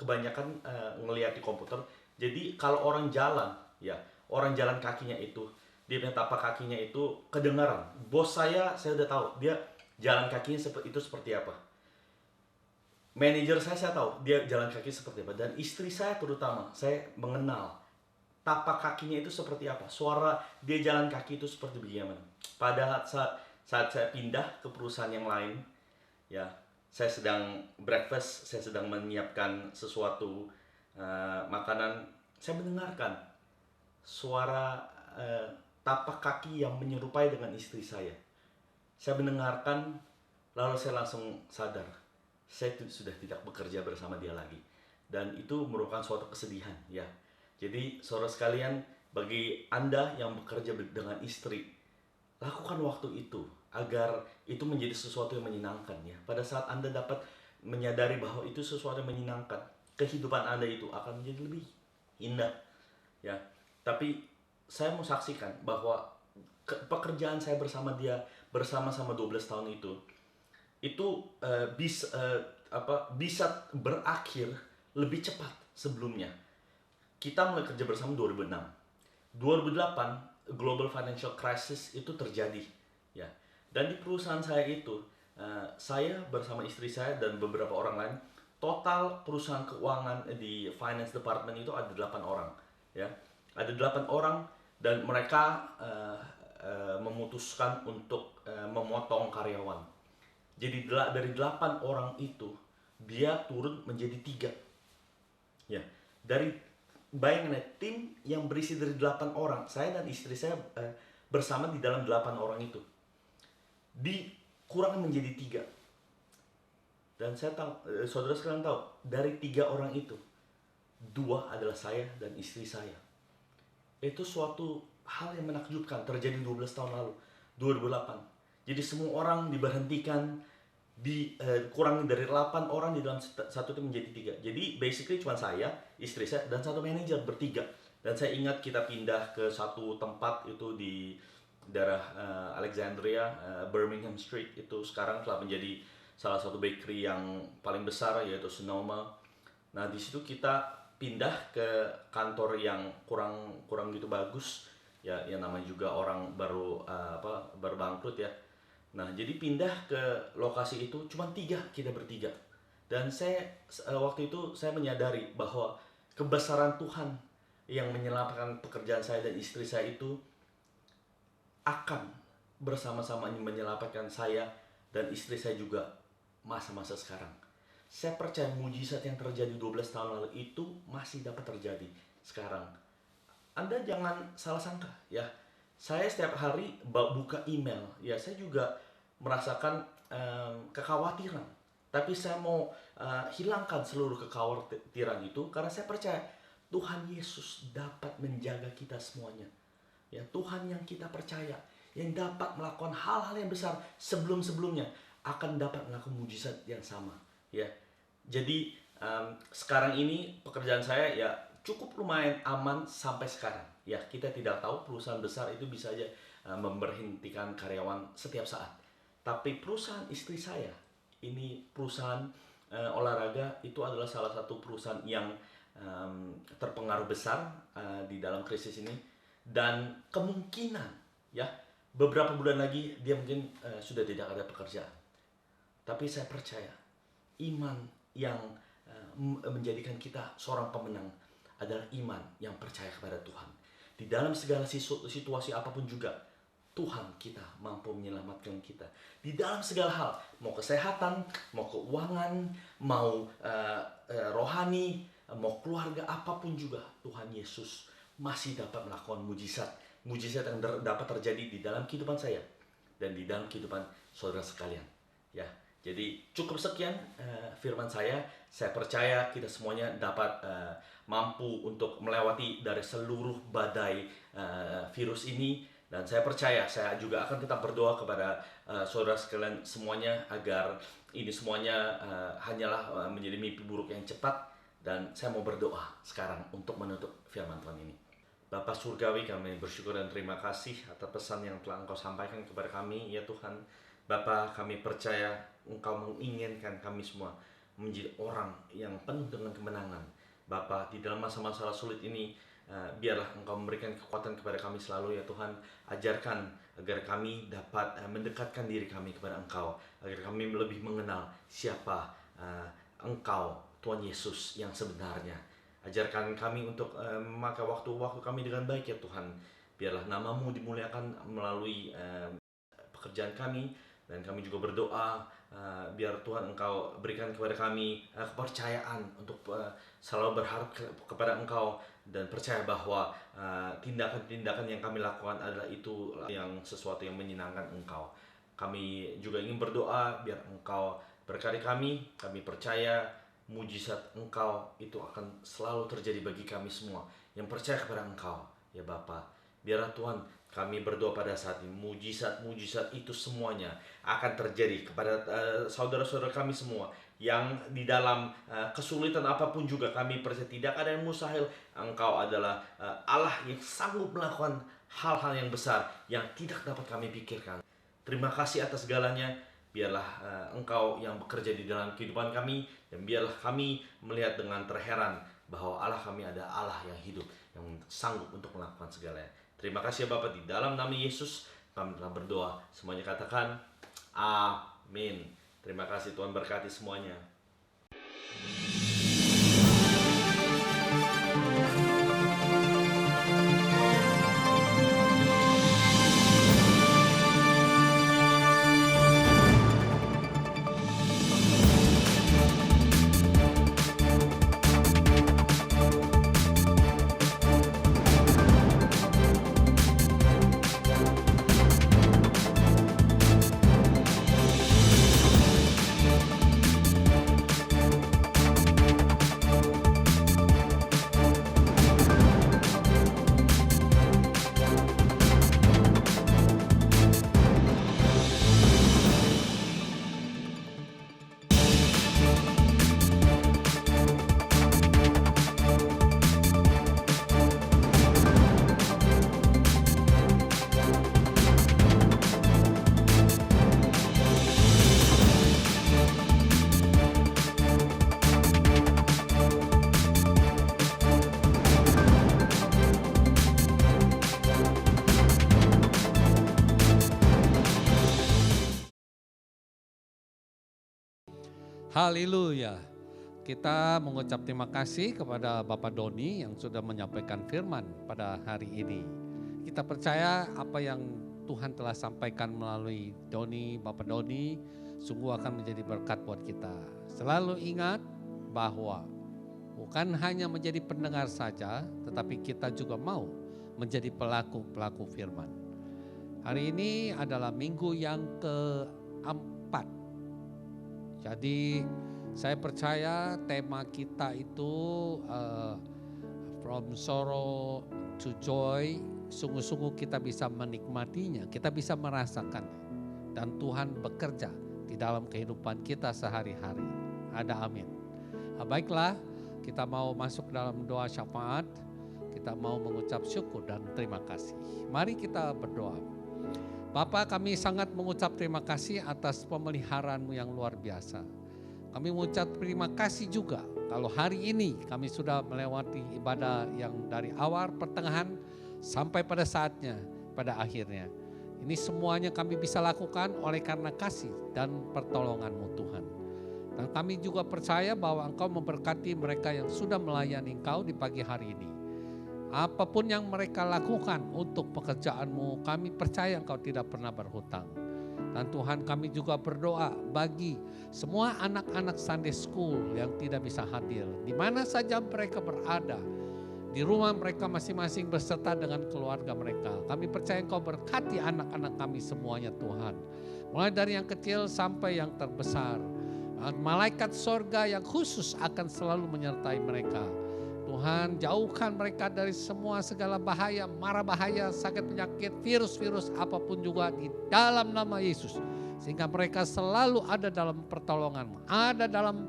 kebanyakan ngelihat di komputer. Jadi kalau orang jalan, ya, orang jalan kakinya itu, dia punya tapak kakinya itu kedengaran. Bos saya udah tahu dia jalan kakinya itu seperti apa. Manajer saya tahu dia jalan kaki seperti apa. Dan istri saya terutama, saya mengenal tapak kakinya itu seperti apa, suara dia jalan kaki itu seperti bagaimana. Pada saat saya pindah ke perusahaan yang lain, ya, saya sedang breakfast, saya sedang menyiapkan sesuatu makanan, saya mendengarkan suara tapak kaki yang menyerupai dengan istri saya. Saya mendengarkan, lalu saya langsung sadar, saya sudah tidak bekerja bersama dia lagi. Dan itu merupakan suatu kesedihan, ya. Jadi, saudara sekalian, bagi Anda yang bekerja dengan istri, lakukan waktu itu agar itu menjadi sesuatu yang menyenangkan, ya. Pada saat Anda dapat menyadari bahwa itu sesuatu yang menyenangkan, kehidupan Anda itu akan menjadi lebih indah, ya. Tapi saya mau saksikan bahwa pekerjaan saya bersama dia bersama-sama 12 tahun itu bisa berakhir lebih cepat sebelumnya. Kita mulai kerja bersama 2006. 2008 global financial crisis itu terjadi, ya. Dan di perusahaan saya itu, saya bersama istri saya dan beberapa orang lain, total perusahaan keuangan di finance department itu ada 8 orang, ya. Ada 8 orang dan mereka memutuskan untuk memotong karyawan. Jadi dari 8 orang itu dia turun menjadi 3. Ya, bayangin, tim yang berisi dari 8 orang, saya dan istri saya bersama di dalam 8 orang itu, dikurangkan menjadi 3. Dan saya tahu, saudara sekalian tahu, dari 3 orang itu, 2 adalah saya dan istri saya. Itu suatu hal yang menakjubkan, terjadi 12 tahun lalu, 2008. Jadi semua orang diberhentikan, dikurangi dari 8 orang di dalam satu tim menjadi 3. Jadi basically cuma saya, istri saya, dan satu manajer, bertiga. Dan saya ingat kita pindah ke satu tempat itu di daerah Alexandria, Birmingham Street. Itu sekarang telah menjadi salah satu bakery yang paling besar, yaitu Sonoma. Nah, di situ kita pindah ke kantor yang kurang gitu bagus, ya, yang namanya juga orang baru bangkrut, ya. Nah, jadi pindah ke lokasi itu cuma 3, kita bertiga. Dan saya waktu itu saya menyadari bahwa kebesaran Tuhan yang menyelamatkan pekerjaan saya dan istri saya itu akan bersama-sama menyelamatkan saya dan istri saya juga masa-masa sekarang. Saya percaya mujizat yang terjadi 12 tahun lalu itu masih dapat terjadi sekarang. Anda jangan salah sangka, ya. Saya setiap hari buka email, ya, saya juga merasakan kekhawatiran. Tapi saya mau hilangkan seluruh kekhawatiran itu karena saya percaya Tuhan Yesus dapat menjaga kita semuanya. Ya, Tuhan yang kita percaya, yang dapat melakukan hal-hal yang besar sebelum-sebelumnya, akan dapat melakukan mujizat yang sama, ya. Jadi sekarang ini pekerjaan saya ya cukup lumayan aman sampai sekarang. Ya, kita tidak tahu, perusahaan besar itu bisa aja memberhentikan karyawan setiap saat. Tapi perusahaan istri saya, ini perusahaan olahraga, itu adalah salah satu perusahaan yang terpengaruh besar di dalam krisis ini. Dan kemungkinan, ya, beberapa bulan lagi dia mungkin sudah tidak ada pekerjaan. Tapi saya percaya iman yang menjadikan kita seorang pemenang adalah iman yang percaya kepada Tuhan. Di dalam segala situasi apapun juga, Tuhan kita mampu menyelamatkan kita. Di dalam segala hal, mau kesehatan, mau keuangan, mau rohani, mau keluarga, apapun juga, Tuhan Yesus masih dapat melakukan mujizat. Mujizat yang dapat terjadi di dalam kehidupan saya dan di dalam kehidupan saudara sekalian. Ya, jadi cukup sekian firman saya. Saya percaya kita semuanya dapat mampu untuk melewati dari seluruh badai virus ini. Dan saya percaya saya juga akan tetap berdoa kepada saudara sekalian semuanya agar ini semuanya hanyalah menjadi mimpi buruk yang cepat. Dan saya mau berdoa sekarang untuk menutup firman Tuhan ini. Bapa Surgawi, kami bersyukur dan terima kasih atas pesan yang telah Engkau sampaikan kepada kami, ya Tuhan. Bapa, kami percaya Engkau menginginkan kami semua menjadi orang yang penuh dengan kemenangan. Bapa, di dalam masa-masa sulit ini, biarlah Engkau memberikan kekuatan kepada kami selalu, ya Tuhan. Ajarkan agar kami dapat mendekatkan diri kami kepada Engkau, agar kami lebih mengenal siapa Engkau, Tuhan Yesus yang sebenarnya. Ajarkan kami untuk memakai waktu-waktu kami dengan baik ya Tuhan. Biarlah nama-Mu dimuliakan melalui pekerjaan kami, dan kami juga berdoa biar Tuhan Engkau berikan kepada kami kepercayaan untuk selalu berharap kepada Engkau, dan percaya bahwa tindakan-tindakan yang kami lakukan adalah itu yang sesuatu yang menyenangkan Engkau. Kami juga ingin berdoa biar Engkau berkati kami percaya mujizat Engkau itu akan selalu terjadi bagi kami semua yang percaya kepada Engkau ya Bapa. Biarlah Tuhan, kami berdoa pada saat ini mujizat-mujizat itu semuanya akan terjadi kepada saudara-saudara kami semua yang di dalam kesulitan apapun juga. Kami percaya tidak ada yang mustahil. Engkau adalah Allah yang sanggup melakukan hal-hal yang besar yang tidak dapat kami pikirkan. Terima kasih atas segalanya. Biarlah Engkau yang bekerja di dalam kehidupan kami, dan biarlah kami melihat dengan terheran bahwa Allah kami ada Allah yang hidup, yang sanggup untuk melakukan segalanya. Terima kasih ya Bapak, di dalam nama Yesus kami telah berdoa. Semuanya katakan amin. Terima kasih, Tuhan berkati semuanya. Haleluya. Kita mengucap terima kasih kepada Bapak Doni yang sudah menyampaikan firman pada hari ini. Kita percaya apa yang Tuhan telah sampaikan melalui Bapak Doni sungguh akan menjadi berkat buat kita. Selalu ingat bahwa bukan hanya menjadi pendengar saja, tetapi kita juga mau menjadi pelaku firman. Hari ini adalah minggu yang keempat. Jadi saya percaya tema kita itu from sorrow to joy, sungguh-sungguh kita bisa menikmatinya, kita bisa merasakannya. Dan Tuhan bekerja di dalam kehidupan kita sehari-hari. Ada amin. Baiklah, kita mau masuk dalam doa syafaat, kita mau mengucap syukur dan terima kasih. Mari kita berdoa. Bapa, kami sangat mengucap terima kasih atas pemeliharaan-Mu yang luar biasa. Kami mengucap terima kasih juga kalau hari ini kami sudah melewati ibadah yang dari awal, pertengahan, sampai pada saatnya, pada akhirnya. Ini semuanya kami bisa lakukan oleh karena kasih dan pertolongan-Mu Tuhan. Dan kami juga percaya bahwa Engkau memberkati mereka yang sudah melayani Engkau di pagi hari ini. Apapun yang mereka lakukan untuk pekerjaan-Mu, kami percaya Engkau tidak pernah berhutang. Dan Tuhan, kami juga berdoa bagi semua anak-anak Sunday School yang tidak bisa hadir, di mana saja mereka berada, di rumah mereka masing-masing beserta dengan keluarga mereka. Kami percaya Engkau berkati anak-anak kami semuanya Tuhan. Mulai dari yang kecil sampai yang terbesar. Malaikat sorga yang khusus akan selalu menyertai mereka. Tuhan, jauhkan mereka dari semua segala bahaya, mara bahaya, sakit penyakit, virus-virus apapun juga di dalam nama Yesus. Sehingga mereka selalu ada dalam pertolongan-Mu, ada dalam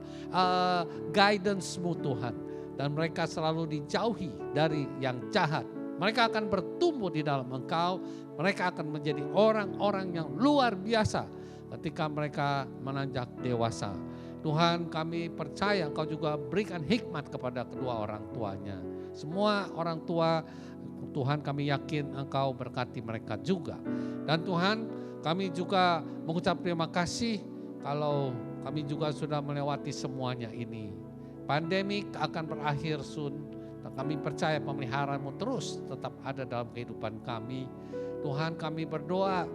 guidance-Mu Tuhan. Dan mereka selalu dijauhi dari yang jahat. Mereka akan bertumbuh di dalam Engkau, mereka akan menjadi orang-orang yang luar biasa ketika mereka menanjak dewasa. Tuhan, kami percaya Engkau juga berikan hikmat kepada kedua orang tuanya. Semua orang tua, Tuhan kami yakin Engkau berkati mereka juga. Dan Tuhan, kami juga mengucap terima kasih kalau kami juga sudah melewati semuanya ini. Pandemik akan berakhir soon. Dan kami percaya pemeliharaan-Mu terus tetap ada dalam kehidupan kami. Tuhan, kami berdoa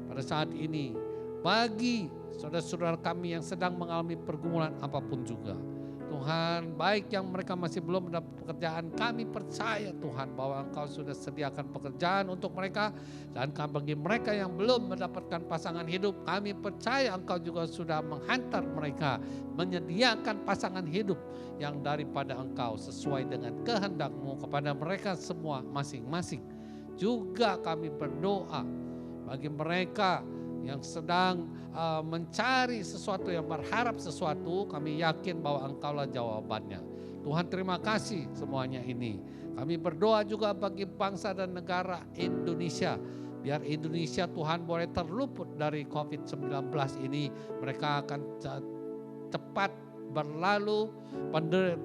pada saat ini bagi saudara-saudara kami yang sedang mengalami pergumulan apapun juga. Tuhan, baik yang mereka masih belum mendapat pekerjaan, kami percaya Tuhan bahwa Engkau sudah sediakan pekerjaan untuk mereka. Dan bagi mereka yang belum mendapatkan pasangan hidup, kami percaya Engkau juga sudah menghantar mereka, menyediakan pasangan hidup yang daripada Engkau sesuai dengan kehendak-Mu kepada mereka semua masing-masing. Juga kami berdoa bagi mereka yang sedang mencari sesuatu, yang berharap sesuatu, kami yakin bahwa Engkaulah jawabannya. Tuhan, terima kasih semuanya ini. Kami berdoa juga bagi bangsa dan negara Indonesia. Biar Indonesia Tuhan boleh terluput dari COVID-19 ini. Mereka akan cepat berlalu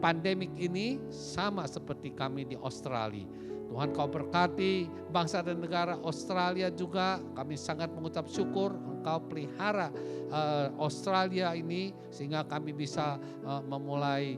pandemik ini sama seperti kami di Australia. Tuhan, Kau berkati bangsa dan negara Australia juga. Kami sangat mengucap syukur Engkau pelihara Australia ini sehingga kami bisa memulai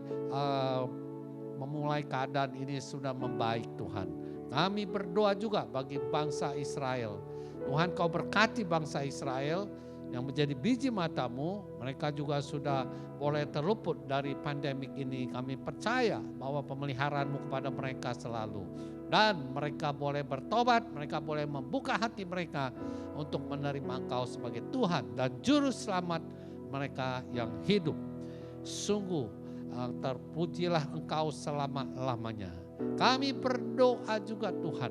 keadaan ini sudah membaik Tuhan. Kami berdoa juga bagi bangsa Israel. Tuhan, Kau berkati bangsa Israel yang menjadi biji mata-Mu. Mereka juga sudah boleh terluput dari pandemik ini. Kami percaya bahwa pemeliharaan-Mu kepada mereka selalu. Dan mereka boleh bertobat, mereka boleh membuka hati mereka untuk menerima Engkau sebagai Tuhan dan Juru Selamat mereka yang hidup. Sungguh terpujilah Engkau selama-lamanya. Kami berdoa juga Tuhan,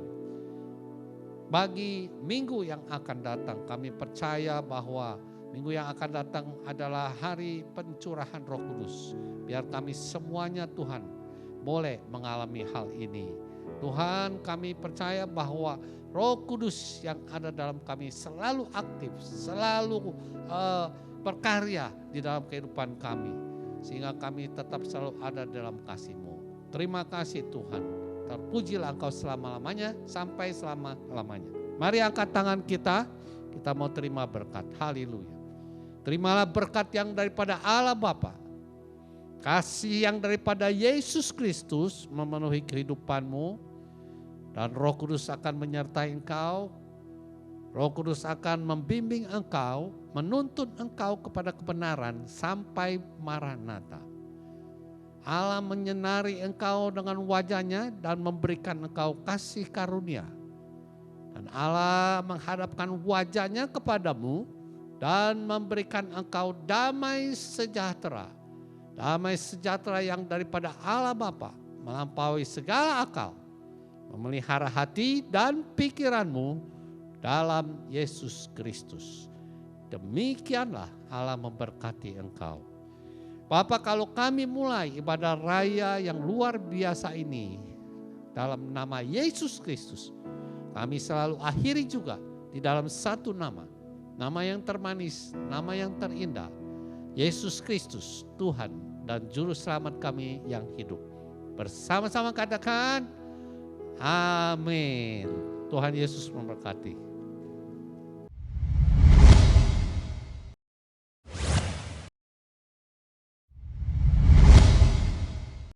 bagi minggu yang akan datang. Kami percaya bahwa minggu yang akan datang adalah hari pencurahan Roh Kudus. Biar kami semuanya Tuhan boleh mengalami hal ini. Tuhan, kami percaya bahwa Roh Kudus yang ada dalam kami selalu aktif, selalu berkarya di dalam kehidupan kami. Sehingga kami tetap selalu ada dalam kasih-Mu. Terima kasih Tuhan. Terpujilah Engkau selama-lamanya sampai selama-lamanya. Mari angkat tangan kita mau terima berkat. Haleluya. Terimalah berkat yang daripada Allah Bapa. Kasih yang daripada Yesus Kristus memenuhi kehidupanmu. Dan Roh Kudus akan menyertai engkau. Roh Kudus akan membimbing engkau, menuntun engkau kepada kebenaran sampai Maranatha. Allah menyinari engkau dengan wajahnya dan memberikan engkau kasih karunia. Dan Allah menghadapkan wajahnya kepadamu dan memberikan engkau damai sejahtera. Damai sejahtera yang daripada Allah Bapa melampaui segala akal. Memelihara hati dan pikiranmu dalam Yesus Kristus. Demikianlah Allah memberkati engkau. Bapa, kalau kami mulai ibadah raya yang luar biasa ini dalam nama Yesus Kristus, kami selalu akhiri juga di dalam satu nama. Nama yang termanis, nama yang terindah. Yesus Kristus, Tuhan dan Juru Selamat kami yang hidup. Bersama-sama katakan, amin. Tuhan Yesus memberkati.